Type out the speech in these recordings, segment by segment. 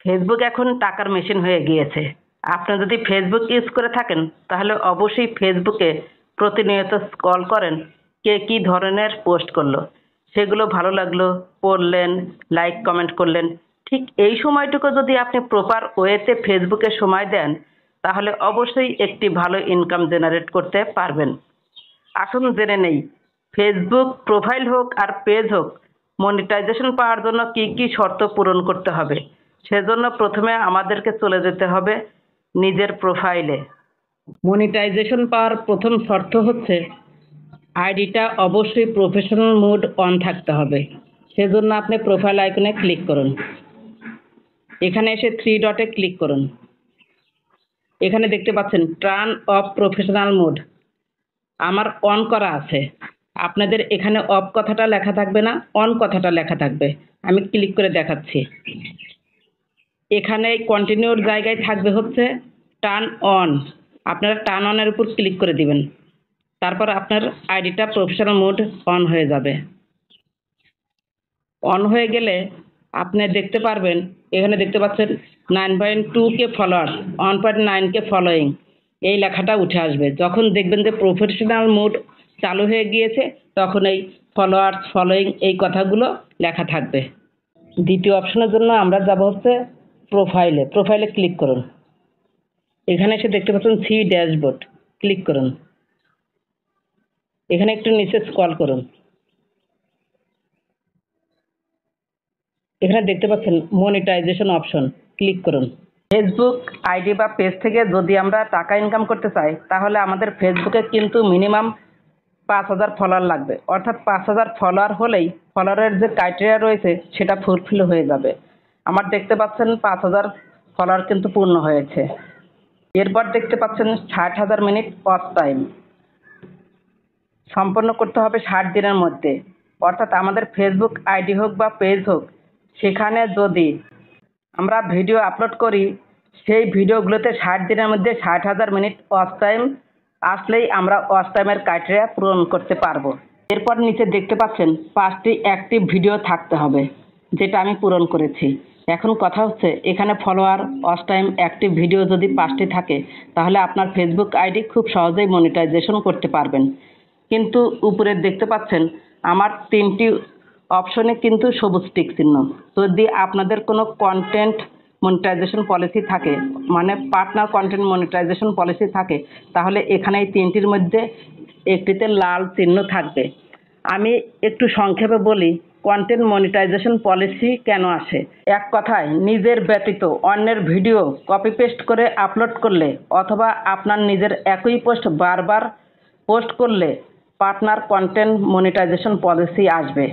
Facebook এখন টাকার machine হয়ে গিয়েছে। আপনি যদি ফেসবুক ইউজ করে থাকেন তাহলে অবশ্যই ফেসবুকে প্রতিনিয়ত স্ক্রল করেন কে কী ধরনের পোস্ট করলো, সেগুলো ভালো লাগলো, পড়লেন, লাইক কমেন্ট করলেন। ঠিক এই সময়টুকু যদি আপনি প্রপার ওয়েতে ফেসবুকে সময় দেন তাহলে অবশ্যই একটি ভালো ইনকাম জেনারেট করতে পারবেন। আসুন জেনে নেই ফেসবুক প্রোফাইল হোক আর পেজ হোক মনিটাইজেশন পাওয়ার জন্য কি কি শর্ত পূরণ করতে হবে। সেজন্য প্রথমে আমাদেরকে চলে যেতে হবে নিজের প্রোফাইলে। মনিটাইজেশন পাওয়ার প্রথম শর্ত হচ্ছে আইডিটা অবশ্যই প্রফেশনাল মোড অন থাকতে হবে। সেজন্য আপনি প্রোফাইল আইকনে ক্লিক করুন, এখানে এসে থ্রি ডটে ক্লিক করুন। এখানে দেখতে পাচ্ছেন টার্ন অফ প্রফেশনাল মোড, আমার অন করা আছে। আপনাদের এখানে অফ কথাটা লেখা থাকবে না, অন কথাটা লেখা থাকবে। আমি ক্লিক করে দেখাচ্ছি। এখানে কন্টিনিউর জায়গায় থাকবে হচ্ছে টার্ন অন। আপনারা টার্ন অনের উপর ক্লিক করে দিবেন, তারপর আপনার আইডিটা প্রফেশনাল মোড অন হয়ে যাবে। অন হয়ে গেলে আপনি দেখতে পারবেন, এখানে দেখতে পাচ্ছেন 9.2K ফলোয়ার্স, 1.9K ফলোয়িং, এই লেখাটা উঠে আসবে। যখন দেখবেন যে প্রফেশনাল মোড চালু হয়ে গিয়েছে তখন এই ফলোয়ার্স ফলোয়িং এই কথাগুলো লেখা থাকবে। দ্বিতীয় অপশনের জন্য আমরা যাব হচ্ছে প্রোফাইলে। প্রোফাইলে ক্লিক করুন, এখানে এসে দেখতে পাচ্ছেন সি ড্যাশবোর্ড, ক্লিক করুন। এখানে একটু নিচে স্ক্রল করুন, এখানে দেখতে পাচ্ছেন মনিটাইজেশন অপশন, ক্লিক করুন। ফেসবুক আইডি বা পেজ থেকে যদি আমরা টাকা ইনকাম করতে চাই তাহলে আমাদের ফেসবুকে কিন্তু মিনিমাম 5,000 ফলোয়ার লাগবে। অর্থাৎ 5,000 ফলোয়ার হলেই ফলোয়ারের যে ক্রাইটেরিয়া রয়েছে সেটা ফুলফিল হয়ে যাবে। আমার দেখতে পাচ্ছেন 5,000 ফলোয়ার কিন্তু পূর্ণ হয়েছে। এরপর দেখতে পাচ্ছেন 60,000 মিনিট ওয়াচ টাইম সম্পন্ন করতে হবে 60 দিনের মধ্যে। অর্থাৎ আমাদের ফেসবুক আইডি হোক বা পেজ হোক, সেখানে যদি আমরা ভিডিও আপলোড করি সেই ভিডিওগুলোতে 60 দিনের মধ্যে 60,000 মিনিট ওয়াচ টাইম আসলেই আমরা ওয়াচ টাইমের ক্রাইটেরিয়া পূরণ করতে পারবো। এরপর নিচে দেখতে পাচ্ছেন 5টি অ্যাক্টিভ ভিডিও থাকতে হবে, যেটা আমি পূরণ করেছি। এখন কথা হচ্ছে এখানে follower, watch time, active video যদি 5টি থাকে তাহলে আপনার ফেসবুক আইডি খুব সহজেই মনিটাইজেশন করতে পারবেন। কিন্তু উপরে দেখতে পাচ্ছেন আমার 3টি অপশনে কিন্তু সবুজ টিক চিহ্ন। যদি আপনাদের কোনো কন্টেন্ট মনিটাইজেশন পলিসি থাকে, মানে পার্টনার কন্টেন্ট মনিটাইজেশন পলিসি থাকে, তাহলে এখানে এই 3টির মধ্যে একটিতে লাল চিহ্ন থাকবে। আমি একটু সংক্ষেপে বলি কন্টেন্ট মনিটাইজেশন পলিসি কেন আসে। এক কথায় নিজের ব্যতীত অন্যের ভিডিও কপি পেস্ট করে আপলোড করলে অথবা আপনার নিজের একই পোস্ট বারবার পোস্ট করলে পার্টনার কন্টেন্ট মনিটাইজেশন পলিসি আসবে।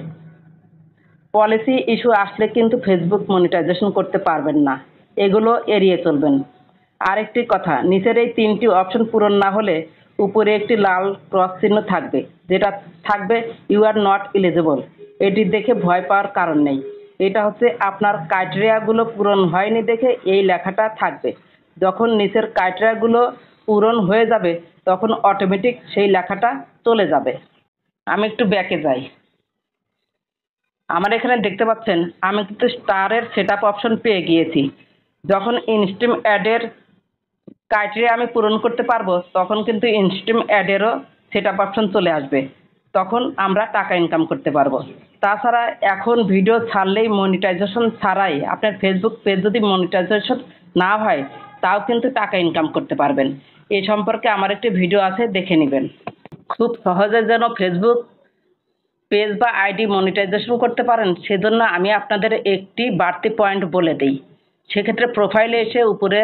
পলিসি ইস্যু আসলে কিন্তু ফেসবুক মনিটাইজেশন করতে পারবেন না, এগুলো এড়িয়ে চলবেন। আরেকটি কথা, নিচের এই 3টি অপশন পূরণ না হলে উপরে একটি লাল ক্রস চিহ্ন থাকবে, যেটা থাকবে ইউ আর নট এলিজিবল। এটি দেখে ভয় পাওয়ার কারণ নেই, এটা হচ্ছে আপনার ক্রাইটেরিয়াগুলো পূরণ হয়নি দেখে এই লেখাটা থাকবে। যখন নিচের ক্রাইটেরিয়াগুলো পূরণ হয়ে যাবে তখন অটোমেটিক সেই লেখাটা চলে যাবে। আমি একটু ব্যাকে যাই। আমার এখানে দেখতে পাচ্ছেন আমি কিন্তু স্টারের সেট আপ অপশন পেয়ে গিয়েছি। যখন ইনস্ট্রিম অ্যাডের ক্রাইটেরিয়া আমি পূরণ করতে পারবো তখন কিন্তু ইনস্ট্রিম অ্যাডেরও সেট আপ অপশন চলে আসবে, তখন আমরা টাকা ইনকাম করতে পারবো। তাছাড়া এখন ভিডিও ছাড়লেই মনিটাইজেশন ছাড়াই আপনার ফেসবুক পেজ যদি মনিটাইজেশন না হয় তাও কিন্তু টাকা ইনকাম করতে পারবেন। এই সম্পর্কে আমার একটি ভিডিও আছে, দেখে নেবেন। খুব সহজে যেন ফেসবুক পেজ বা আইডি মনিটাইজেশন করতে পারেন সেজন্য আমি আপনাদের একটি বাড়তি পয়েন্ট বলে দিই। সেক্ষেত্রে প্রোফাইলে এসে উপরে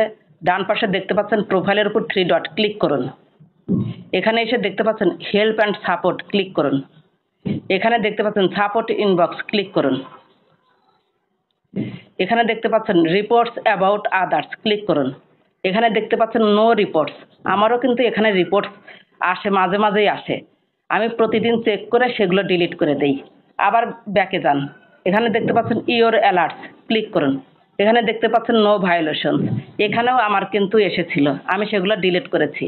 ডান পাশে দেখতে পাচ্ছেন প্রোফাইলের উপর 3 ডট, ক্লিক করুন। এখানে এসে দেখতে পাচ্ছেন হেল্প অ্যান্ড সাপোর্ট, ক্লিক করুন। এখানে দেখতে পাচ্ছেন সাপোর্ট ইনবক্স, ক্লিক করুন। এখানে দেখতে পাচ্ছেন রিপোর্টস অ্যাবাউট আদার্স, ক্লিক করুন। এখানে দেখতে পাচ্ছেন নো রিপোর্টস, আমারও কিন্তু এখানে রিপোর্টস আসে, মাঝে মাঝেই আসে। আমি প্রতিদিন চেক করে সেগুলো ডিলিট করে দেই। আবার ব্যাকে যান, এখানে দেখতে পাচ্ছেন ইওর অ্যালার্টস, ক্লিক করুন। এখানে দেখতে পাচ্ছেন নো ভায়োলেশন, এখানেও আমার কিন্তু এসেছিল, আমি সেগুলো ডিলিট করেছি।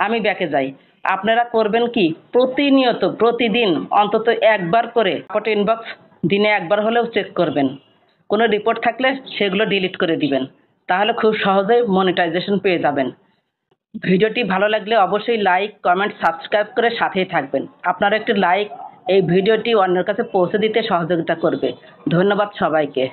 আমি ব্যাকে যাই। আপনারা করবেন কি, প্রতিনিয়ত প্রতিদিন অন্তত একবার করে সাপোর্ট ইনবক্স দিনে একবার হলেও চেক করবেন। কোনো রিপোর্ট থাকলে সেগুলো ডিলিট করে দিবেন, তাহলে খুব সহজেই মনিটাইজেশন পেয়ে যাবেন। ভিডিওটি ভালো লাগলে অবশ্যই লাইক, কমেন্ট, সাবস্ক্রাইব করে সাথেই থাকবেন। আপনার একটি লাইক এই ভিডিওটি অন্যের কাছে পৌঁছে দিতে সহযোগিতা করবে। ধন্যবাদ সবাইকে।